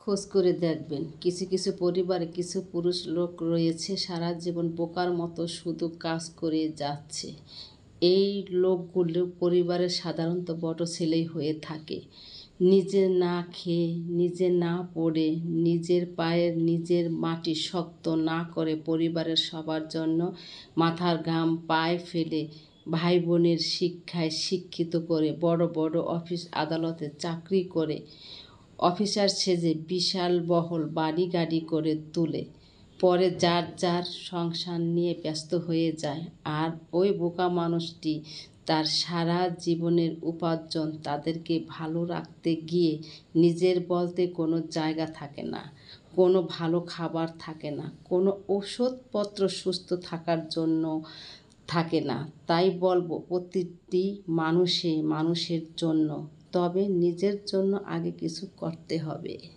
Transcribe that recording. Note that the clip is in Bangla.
খোঁজ করে দেখবেন, কিছু কিছু পরিবারে কিছু পুরুষ লোক রয়েছে সারা জীবন বোকার মতো শুধু কাজ করে যাচ্ছে। এই লোকগুলো পরিবারের সাধারণত বড় ছেলেই হয়ে থাকে। নিজে না খেয়ে, নিজে না পড়ে, নিজের পায়ের নিজের মাটি শক্ত না করে পরিবারের সবার জন্য মাথার ঘাম পায়ে ফেলে ভাই বোনের শিক্ষায় শিক্ষিত করে বড় বড় অফিস আদালতে চাকরি করে অফিসার সেজে বিশাল বহল বাড়ি গাড়ি করে তুলে পরে যার যার সংসার নিয়ে ব্যস্ত হয়ে যায়। আর ওই বোকা মানুষটি তার সারা জীবনের উপার্জন তাদেরকে ভালো রাখতে গিয়ে নিজের বলতে কোনো জায়গা থাকে না, কোনো ভালো খাবার থাকে না, কোনো ওষুধপত্র সুস্থ থাকার জন্য থাকে না। তাই বলবো প্রতিটি মানুষের জন্য, তবে নিজের জন্য আগে কিছু করতে হবে।